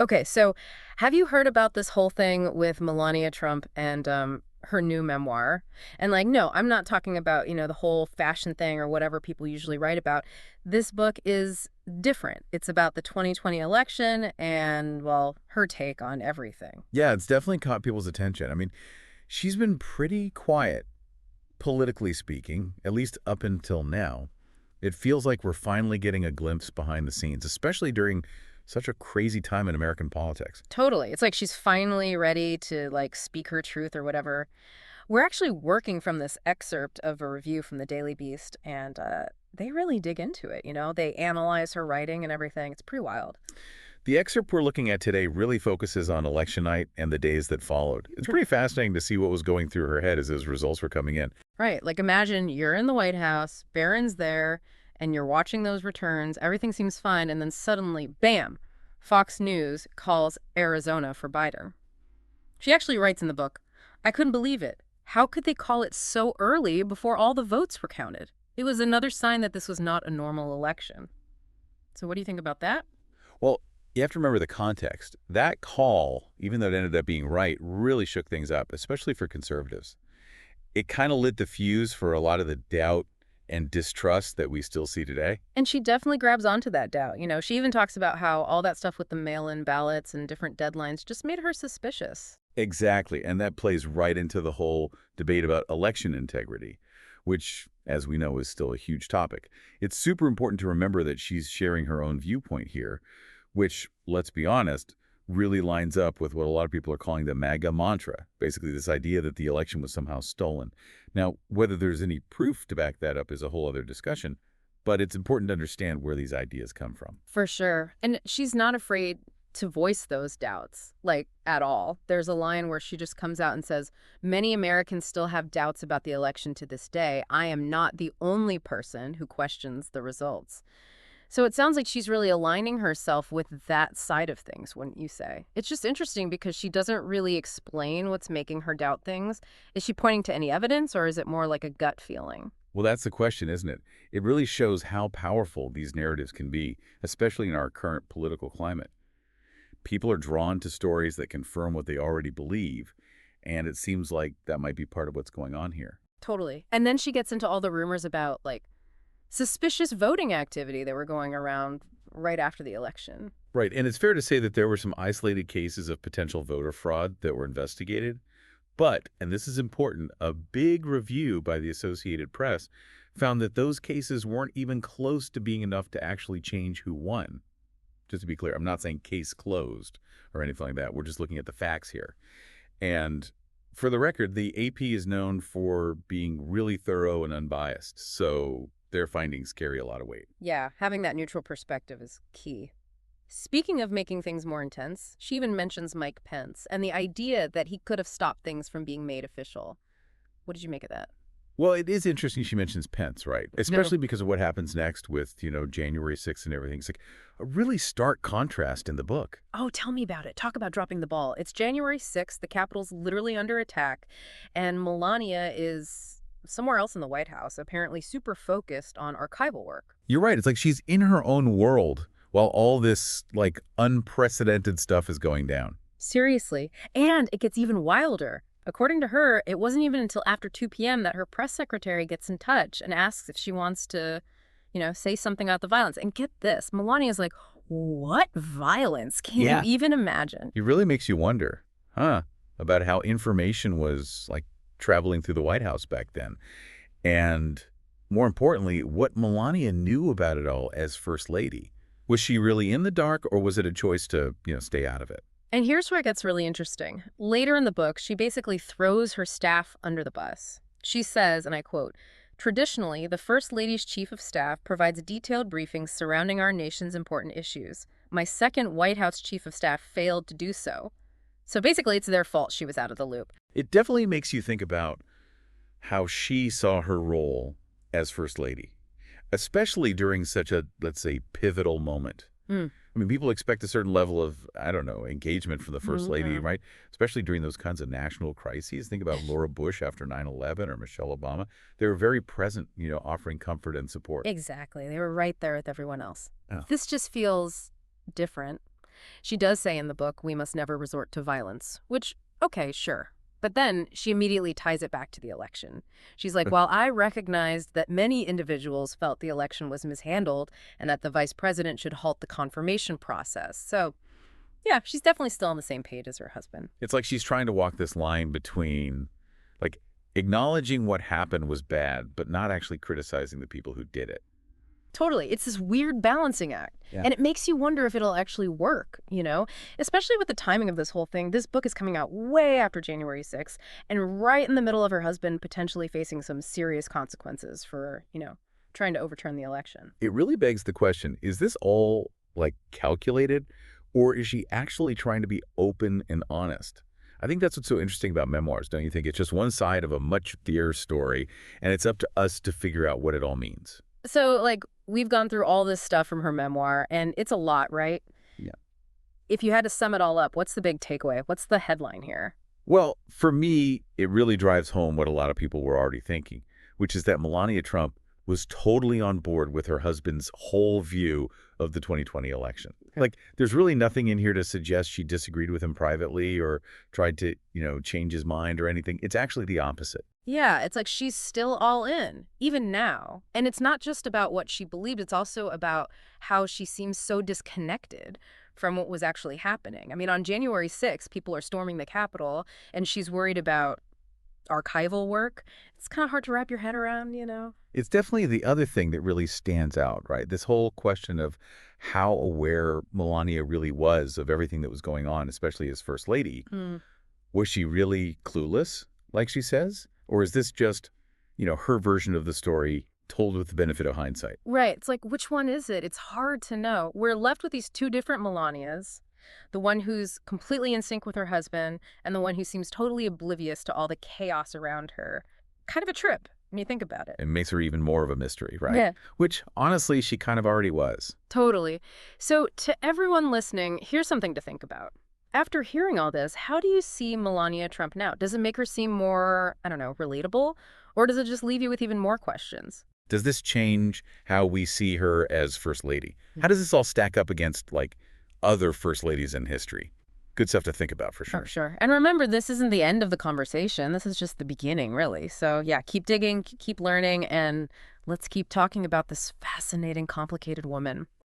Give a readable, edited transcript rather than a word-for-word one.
Okay, so have you heard about this whole thing with Melania Trump and her new memoir? And like, no, I'm not talking about, the whole fashion thing or whatever people usually write about. This book is different. It's about the 2020 election and, well, her take on everything. Yeah, it's definitely caught people's attention. I mean, she's been pretty quiet, politically speaking, at least up until now. It feels like we're finally getting a glimpse behind the scenes, especially during such a crazy time in American politics. Totally. It's like she's finally ready to like speak her truth or whatever. We're actually working from this excerpt of a review from the Daily Beast, and they really dig into it. They analyze her writing and everything. It's pretty wild. The excerpt we're looking at today really focuses on election night and the days that followed. It's pretty fascinating to see what was going through her head as those results were coming in. Right. Like imagine you're in the White House, Barron's there, and you're watching those returns. Everything seems fine. And then suddenly, bam, Fox News calls Arizona for Biden. She actually writes in the book, I couldn't believe it. How could they call it so early before all the votes were counted? It was another sign that this was not a normal election. So what do you think about that? Well, you have to remember the context. That call, even though it ended up being right, really shook things up, especially for conservatives. It kind of lit the fuse for a lot of the doubt and distrust that we still see today. And she definitely grabs onto that doubt. She even talks about how all that stuff with the mail-in ballots and different deadlines just made her suspicious. Exactly, and that plays right into the whole debate about election integrity, which, as we know, is still a huge topic. It's super important to remember that she's sharing her own viewpoint here, which, let's be honest, really lines up with what a lot of people are calling the MAGA mantra, basically this idea that the election was somehow stolen. Now, whether there's any proof to back that up is a whole other discussion, but it's important to understand where these ideas come from. For sure. And she's not afraid to voice those doubts, like at all. There's a line where she just comes out and says, many Americans still have doubts about the election to this day. I am not the only person who questions the results. So it sounds like she's really aligning herself with that side of things, wouldn't you say? It's just interesting because she doesn't really explain what's making her doubt things. Is she pointing to any evidence, or is it more like a gut feeling? Well, that's the question, isn't it? It really shows how powerful these narratives can be, especially in our current political climate. People are drawn to stories that confirm what they already believe, and it seems like that might be part of what's going on here. Totally. And then she gets into all the rumors about, like, suspicious voting activity that were going around right after the election. Right, and it's fair to say that there were some isolated cases of potential voter fraud that were investigated. But, and this is important, a big review by the Associated Press found that those cases weren't even close to being enough to actually change who won. Just to be clear, I'm not saying case closed or anything like that. We're just looking at the facts here. And for the record, the AP is known for being really thorough and unbiased. So their findings carry a lot of weight. Yeah, having that neutral perspective is key. Speaking of making things more intense, she even mentions Mike Pence and the idea that he could have stopped things from being made official. What did you make of that? Well, it is interesting she mentions Pence, right? Especially because of what happens next with, January 6th and everything. It's like a really stark contrast in the book. Oh, tell me about it. Talk about dropping the ball. It's January 6th. The Capitol's literally under attack, and Melania is somewhere else in the White House, apparently super focused on archival work. You're right. It's like she's in her own world while all this, like, unprecedented stuff is going down. Seriously. And it gets even wilder. According to her, it wasn't even until after 2 p.m. that her press secretary gets in touch and asks if she wants to, say something about the violence. And get this, Melania's like, what violence? Can you even imagine? It really makes you wonder, about how information was, like, traveling through the White House back then. And more importantly, what Melania knew about it all as First Lady. Was she really in the dark, or was it a choice to, stay out of it? And here's where it gets really interesting. Later in the book, she basically throws her staff under the bus. She says, and I quote, traditionally, the First Lady's chief of staff provides detailed briefings surrounding our nation's important issues. My second White House chief of staff failed to do so. So basically, it's their fault she was out of the loop. It definitely makes you think about how she saw her role as First Lady, especially during such a, let's say, pivotal moment. I mean, people expect a certain level of, I don't know, engagement from the First Lady, right? Especially during those kinds of national crises. Think about Laura Bush after 9/11 or Michelle Obama. They were very present, offering comfort and support. Exactly. They were right there with everyone else. Oh. This just feels different. She does say in the book, we must never resort to violence, which, okay, sure. But then she immediately ties it back to the election. She's like, while I recognized that many individuals felt the election was mishandled and that the vice president should halt the confirmation process. So, yeah, she's definitely still on the same page as her husband. It's like she's trying to walk this line between, like, acknowledging what happened was bad, but not actually criticizing the people who did it. Totally. It's this weird balancing act. Yeah. And it makes you wonder if it'll actually work, you know? Especially with the timing of this whole thing. This book is coming out way after January 6th and right in the middle of her husband potentially facing some serious consequences for, trying to overturn the election. It really begs the question, is this all, like, calculated, or is she actually trying to be open and honest? I think that's what's so interesting about memoirs, don't you think? It's just one side of a much thicker story, and it's up to us to figure out what it all means. So, we've gone through all this stuff from her memoir, and it's a lot, right? Yeah. If you had to sum it all up, what's the big takeaway? What's the headline here? Well, for me, it really drives home what a lot of people were already thinking, which is that Melania Trump was totally on board with her husband's whole view of the 2020 election. Like, there's really nothing in here to suggest she disagreed with him privately or tried to, change his mind or anything. It's actually the opposite. Yeah, it's like she's still all in, even now. And it's not just about what she believed, it's also about how she seems so disconnected from what was actually happening. I mean, on January 6th, people are storming the Capitol, and she's worried about archival work. It's kind of hard to wrap your head around, It's definitely the other thing that really stands out, right? This whole question of how aware Melania really was of everything that was going on, especially as First Lady. Was she really clueless, like she says? Or is this just, her version of the story told with the benefit of hindsight? Right. It's like, which one is it? It's hard to know. We're left with these two different Melanias, the one who's completely in sync with her husband and the one who seems totally oblivious to all the chaos around her. Kind of a trip when you think about it. It makes her even more of a mystery, right? Yeah. Which, honestly, she kind of already was. Totally. So to everyone listening, here's something to think about. After hearing all this, how do you see Melania Trump now? Does it make her seem more, relatable? Or does it just leave you with even more questions? Does this change how we see her as First Lady? How does this all stack up against, other First Ladies in history? Good stuff to think about, for sure. Oh, sure. And remember, this isn't the end of the conversation. This is just the beginning, really. So, yeah, keep digging, keep learning, and let's keep talking about this fascinating, complicated woman.